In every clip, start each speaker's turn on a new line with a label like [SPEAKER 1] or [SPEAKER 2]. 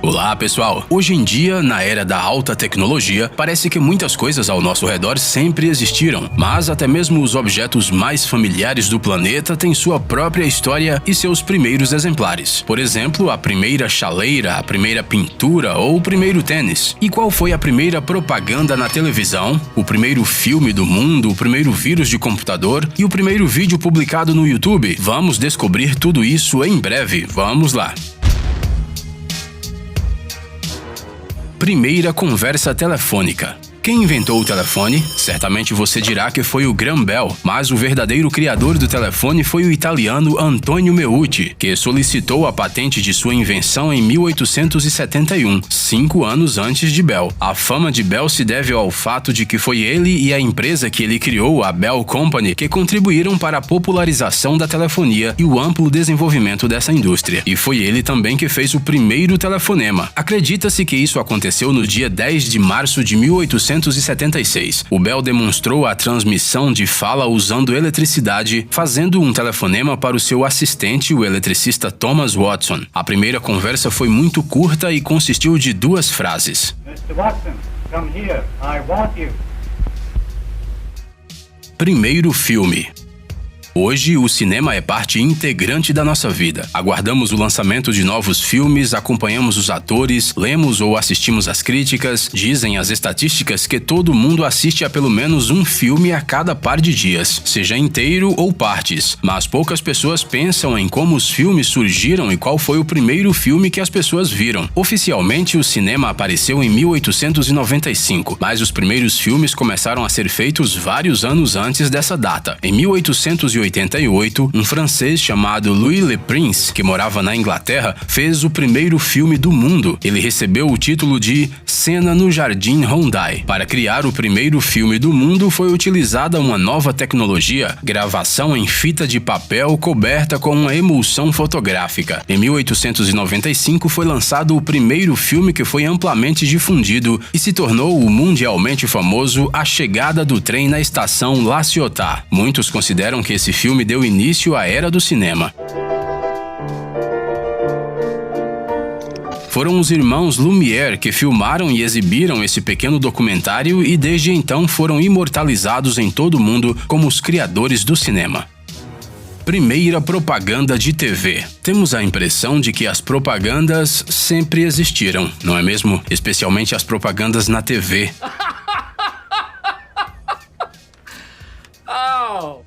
[SPEAKER 1] Olá pessoal, hoje em dia, na era da alta tecnologia, parece que muitas coisas ao nosso redor sempre existiram, mas até mesmo os objetos mais familiares do planeta têm sua própria história e seus primeiros exemplares. Por exemplo, a primeira chaleira, a primeira pintura ou o primeiro tênis. E qual foi a primeira propaganda na televisão, o primeiro filme do mundo, o primeiro vírus de computador e o primeiro vídeo publicado no YouTube? Vamos descobrir tudo isso em breve, vamos lá! Primeira conversa telefônica. Quem inventou o telefone? Certamente você dirá que foi o Graham Bell, mas o verdadeiro criador do telefone foi o italiano Antonio Meucci, que solicitou a patente de sua invenção em 1871, 5 anos antes de Bell. A fama de Bell se deve ao fato de que foi ele e a empresa que ele criou, a Bell Company, que contribuíram para a popularização da telefonia e o amplo desenvolvimento dessa indústria. E foi ele também que fez o primeiro telefonema. Acredita-se que isso aconteceu no dia 10 de março de 1876. O Bell demonstrou a transmissão de fala usando eletricidade, fazendo um telefonema para o seu assistente, o eletricista Thomas Watson. A primeira conversa foi muito curta e consistiu de 2 frases.
[SPEAKER 2] Mr. Watson, come here. I want you.
[SPEAKER 1] Primeiro filme. Hoje, o cinema é parte integrante da nossa vida. Aguardamos o lançamento de novos filmes, acompanhamos os atores, lemos ou assistimos às críticas. Dizem as estatísticas que todo mundo assiste a pelo menos um filme a cada par de dias, seja inteiro ou partes. Mas poucas pessoas pensam em como os filmes surgiram e qual foi o primeiro filme que as pessoas viram. Oficialmente, o cinema apareceu em 1895, mas os primeiros filmes começaram a ser feitos vários anos antes dessa data. Em 1888, um francês chamado Louis Le Prince, que morava na Inglaterra, fez o primeiro filme do mundo. Ele recebeu o título de Cena no Jardim Rondai. Para criar o primeiro filme do mundo foi utilizada uma nova tecnologia, gravação em fita de papel coberta com uma emulsão fotográfica. Em 1895 foi lançado o primeiro filme que foi amplamente difundido e se tornou o mundialmente famoso A Chegada do Trem na Estação La Ciotat. Muitos consideram que esse filme deu início à era do cinema. Foram os irmãos Lumière que filmaram e exibiram esse pequeno documentário e desde então foram imortalizados em todo o mundo como os criadores do cinema. Primeira propaganda de TV. Temos a impressão de que as propagandas sempre existiram, não é mesmo? Especialmente as propagandas na TV.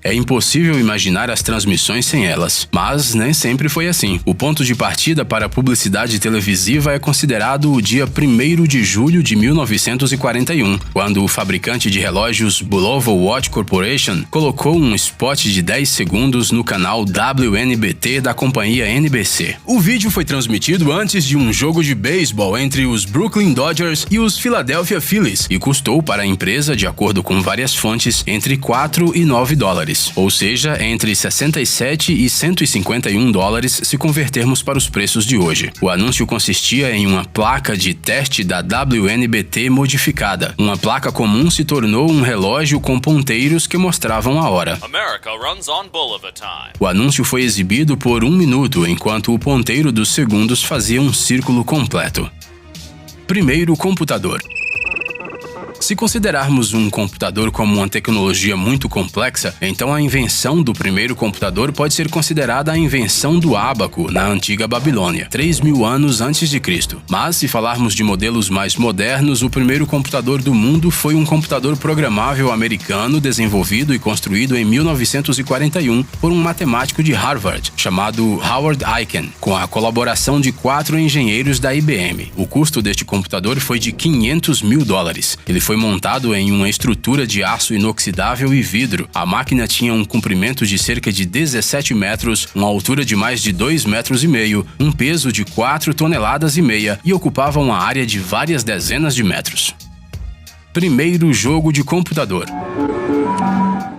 [SPEAKER 1] É impossível imaginar as transmissões sem elas, mas nem sempre foi assim. O ponto de partida para a publicidade televisiva é considerado o dia 1º de julho de 1941, quando o fabricante de relógios Bulova Watch Corporation colocou um spot de 10 segundos no canal WNBT da companhia NBC. O vídeo foi transmitido antes de um jogo de beisebol entre os Brooklyn Dodgers e os Philadelphia Phillies e custou para a empresa, de acordo com várias fontes, entre 4 e 9 dólares. Ou seja, entre 67 e 151 dólares se convertermos para os preços de hoje. O anúncio consistia em uma placa de teste da WNBT modificada. Uma placa comum se tornou um relógio com ponteiros que mostravam a hora.
[SPEAKER 3] America runs on Bulova time.
[SPEAKER 1] O anúncio foi exibido por 1 minuto, enquanto o ponteiro dos segundos fazia um círculo completo. Primeiro computador. Se considerarmos um computador como uma tecnologia muito complexa, então a invenção do primeiro computador pode ser considerada a invenção do ábaco na antiga Babilônia, 3.000 anos antes de Cristo. Mas se falarmos de modelos mais modernos, o primeiro computador do mundo foi um computador programável americano desenvolvido e construído em 1941 por um matemático de Harvard, chamado Howard Aiken, com a colaboração de 4 engenheiros da IBM. O custo deste computador foi de 500 mil dólares. Ele foi montado em uma estrutura de aço inoxidável e vidro. A máquina tinha um comprimento de cerca de 17 metros, uma altura de mais de 2,5 metros, um peso de 4,5 toneladas e ocupava uma área de várias dezenas de metros. Primeiro jogo de computador.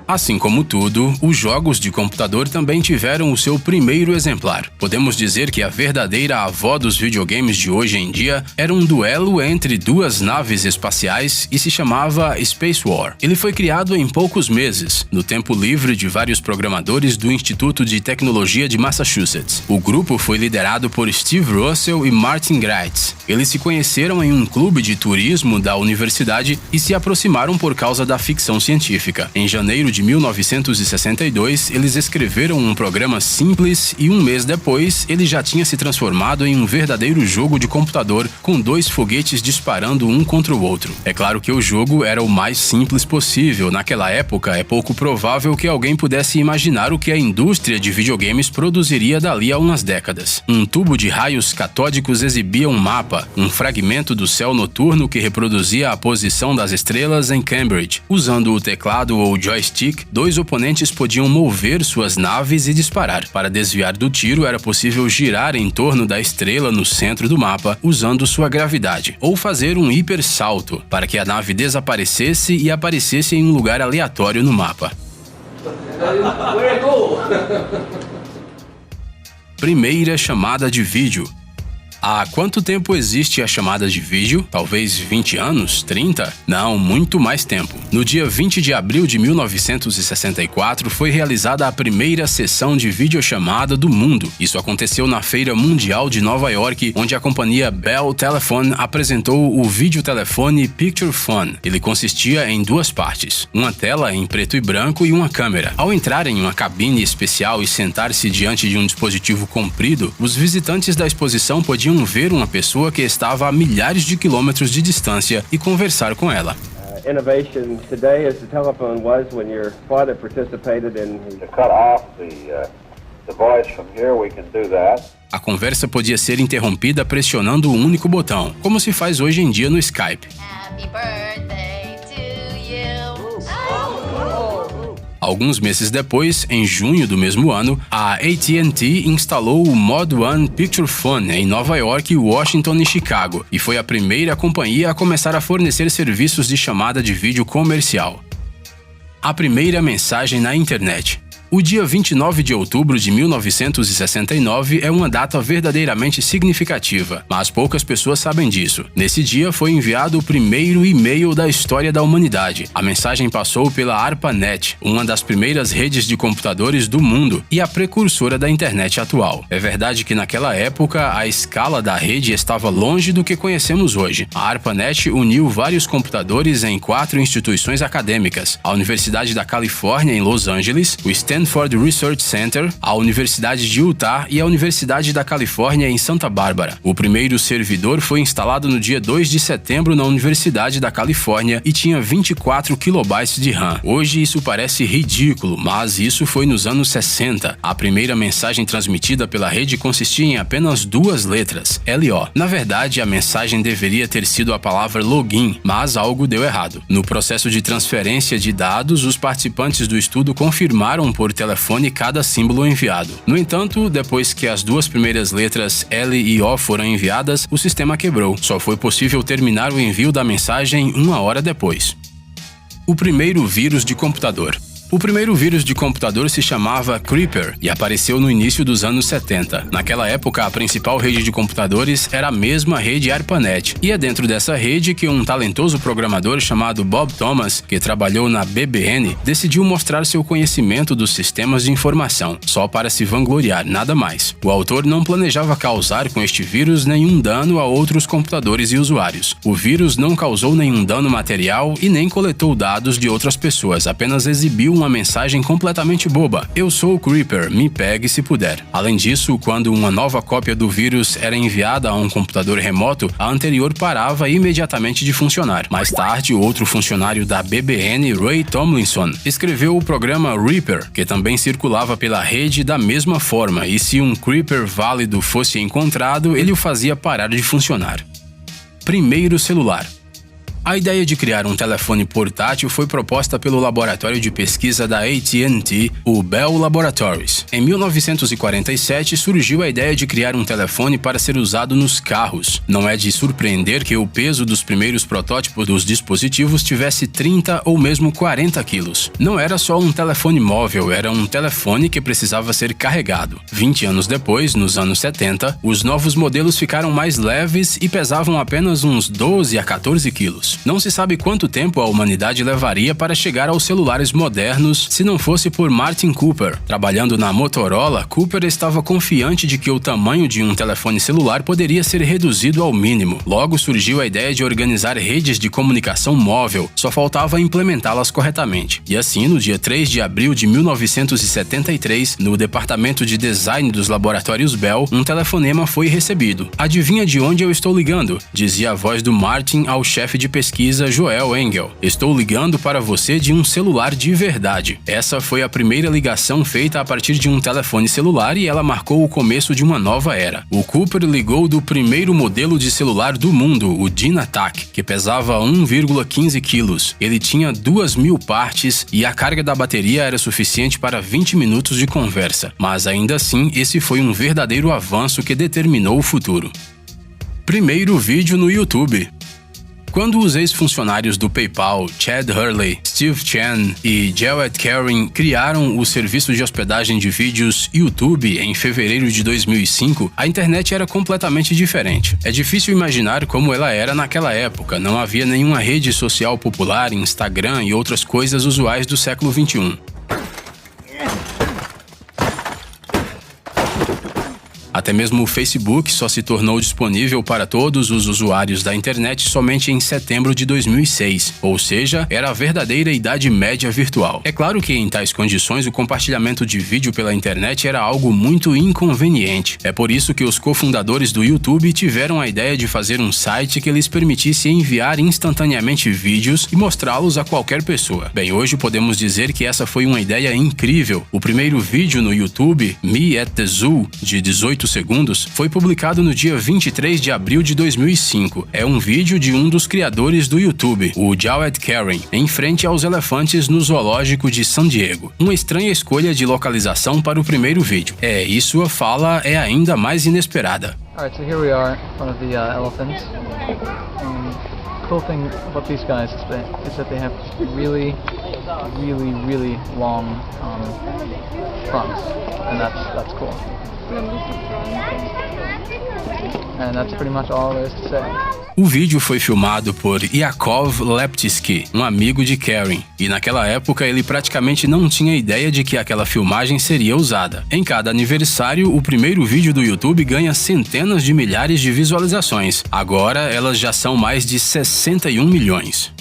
[SPEAKER 1] Assim como tudo, os jogos de computador também tiveram o seu primeiro exemplar. Podemos dizer que a verdadeira avó dos videogames de hoje em dia era um duelo entre duas naves espaciais e se chamava Space War. Ele foi criado em poucos meses, no tempo livre de vários programadores do Instituto de Tecnologia de Massachusetts. O grupo foi liderado por Steve Russell e Martin Greitz. Eles se conheceram em um clube de turismo da universidade e se aproximaram por causa da ficção científica. Em janeiro de 1962, eles escreveram um programa simples e um mês depois, ele já tinha se transformado em um verdadeiro jogo de computador com dois foguetes disparando um contra o outro. É claro que o jogo era o mais simples possível. Naquela época, é pouco provável que alguém pudesse imaginar o que a indústria de videogames produziria dali a umas décadas. Um tubo de raios catódicos exibia um mapa, um fragmento do céu noturno que reproduzia a posição das estrelas em Cambridge. Usando o teclado ou joystick, dois oponentes podiam mover suas naves e disparar. Para desviar do tiro, era possível girar em torno da estrela no centro do mapa, usando sua gravidade, ou fazer um hipersalto, para que a nave desaparecesse e aparecesse em um lugar aleatório no mapa. Primeira chamada de vídeo. Há quanto tempo existe a chamada de vídeo? Talvez 20 anos? 30? Não, muito mais tempo. No dia 20 de abril de 1964 foi realizada a primeira sessão de videochamada do mundo. Isso aconteceu na Feira Mundial de Nova York, onde a companhia Bell Telephone apresentou o videotelefone Picture Phone. Ele consistia em duas partes, uma tela em preto e branco e uma câmera. Ao entrar em uma cabine especial e sentar-se diante de um dispositivo comprido, os visitantes da exposição podiam ver uma pessoa que estava a milhares de quilômetros de distância e conversar com ela.
[SPEAKER 4] Innovation today as the telephone was when your father participated in
[SPEAKER 2] To cut off the voice from here, we can do that.
[SPEAKER 1] A conversa podia ser interrompida pressionando um único botão, como se faz hoje em dia no Skype.
[SPEAKER 5] Happy birthday to you.
[SPEAKER 1] Alguns meses depois, em junho do mesmo ano, a AT&T instalou o Mod 1 Picture Phone em Nova York, Washington e Chicago, e foi a primeira companhia a começar a fornecer serviços de chamada de vídeo comercial. A primeira mensagem na internet. O dia 29 de outubro de 1969 é uma data verdadeiramente significativa, mas poucas pessoas sabem disso. Nesse dia foi enviado o primeiro e-mail da história da humanidade. A mensagem passou pela ARPANET, uma das primeiras redes de computadores do mundo e a precursora da internet atual. É verdade que naquela época a escala da rede estava longe do que conhecemos hoje. A ARPANET uniu vários computadores em 4 instituições acadêmicas: a Universidade da Califórnia em Los Angeles, o Stanford Research Center, a Universidade de Utah e a Universidade da Califórnia em Santa Bárbara. O primeiro servidor foi instalado no dia 2 de setembro na Universidade da Califórnia e tinha 24 kilobytes de RAM. Hoje isso parece ridículo, mas isso foi nos anos 60. A primeira mensagem transmitida pela rede consistia em apenas 2 letras, LO. Na verdade, a mensagem deveria ter sido a palavra login, mas algo deu errado. No processo de transferência de dados, os participantes do estudo confirmaram por telefone cada símbolo enviado. No entanto, depois que as 2 primeiras letras L e O foram enviadas, o sistema quebrou. Só foi possível terminar o envio da mensagem 1 hora depois. O primeiro vírus de computador. O primeiro vírus de computador se chamava Creeper e apareceu no início dos anos 70. Naquela época, a principal rede de computadores era a mesma rede ARPANET, e é dentro dessa rede que um talentoso programador chamado Bob Thomas, que trabalhou na BBN, decidiu mostrar seu conhecimento dos sistemas de informação, só para se vangloriar, nada mais. O autor não planejava causar com este vírus nenhum dano a outros computadores e usuários. O vírus não causou nenhum dano material e nem coletou dados de outras pessoas, apenas exibiu uma mensagem completamente boba: "Eu sou o Creeper, me pegue se puder". Além disso, quando uma nova cópia do vírus era enviada a um computador remoto, a anterior parava imediatamente de funcionar. Mais tarde, outro funcionário da BBN, Ray Tomlinson, escreveu o programa Reaper, que também circulava pela rede da mesma forma, e se um Creeper válido fosse encontrado, ele o fazia parar de funcionar. Primeiro celular. A ideia de criar um telefone portátil foi proposta pelo laboratório de pesquisa da AT&T, o Bell Laboratories. Em 1947 surgiu a ideia de criar um telefone para ser usado nos carros. Não é de surpreender que o peso dos primeiros protótipos dos dispositivos tivesse 30 ou mesmo 40 quilos. Não era só um telefone móvel, era um telefone que precisava ser carregado. 20 anos depois, nos anos 70, os novos modelos ficaram mais leves e pesavam apenas uns 12 a 14 quilos. Não se sabe quanto tempo a humanidade levaria para chegar aos celulares modernos se não fosse por Martin Cooper. Trabalhando na Motorola, Cooper estava confiante de que o tamanho de um telefone celular poderia ser reduzido ao mínimo. Logo surgiu a ideia de organizar redes de comunicação móvel, só faltava implementá-las corretamente. E assim, no dia 3 de abril de 1973, no departamento de design dos laboratórios Bell, um telefonema foi recebido. "Adivinha de onde eu estou ligando?", dizia a voz do Martin ao chefe de pesquisa Joel Engel. "Estou ligando para você de um celular de verdade." Essa foi a primeira ligação feita a partir de um telefone celular e ela marcou o começo de uma nova era. O Cooper ligou do primeiro modelo de celular do mundo, o Dynatac, que pesava 1,15 quilos. Ele tinha 2.000 partes e a carga da bateria era suficiente para 20 minutos de conversa. Mas ainda assim, esse foi um verdadeiro avanço que determinou o futuro. Primeiro vídeo no YouTube. Quando os ex-funcionários do PayPal, Chad Hurley, Steve Chen e Jawed Karim criaram o serviço de hospedagem de vídeos YouTube em fevereiro de 2005, a internet era completamente diferente. É difícil imaginar como ela era naquela época, não havia nenhuma rede social popular, Instagram e outras coisas usuais do século XXI. Até mesmo o Facebook só se tornou disponível para todos os usuários da internet somente em setembro de 2006, ou seja, era a verdadeira idade média virtual. É claro que em tais condições o compartilhamento de vídeo pela internet era algo muito inconveniente. É por isso que os cofundadores do YouTube tiveram a ideia de fazer um site que lhes permitisse enviar instantaneamente vídeos e mostrá-los a qualquer pessoa. Bem, hoje podemos dizer que essa foi uma ideia incrível. O primeiro vídeo no YouTube, Me at the Zoo, de 18 segundos, foi publicado no dia 23 de abril de 2005. É um vídeo de um dos criadores do YouTube, o Jawed Karim, em frente aos elefantes no zoológico de San Diego. Uma estranha escolha de localização para o primeiro vídeo. E sua fala é ainda mais inesperada.
[SPEAKER 6] Alright, so here we are in front of the elephants. Cool thing about these guys is that they have really long fronts, and that's cool. And that's pretty much all there is to say.
[SPEAKER 1] O vídeo foi filmado por Yakov Leptitsky, um amigo de Karim, e naquela época ele praticamente não tinha ideia de que aquela filmagem seria usada. Em cada aniversário, o primeiro vídeo do YouTube ganha centenas de milhares de visualizações. Agora, elas já são mais de 61 milhões.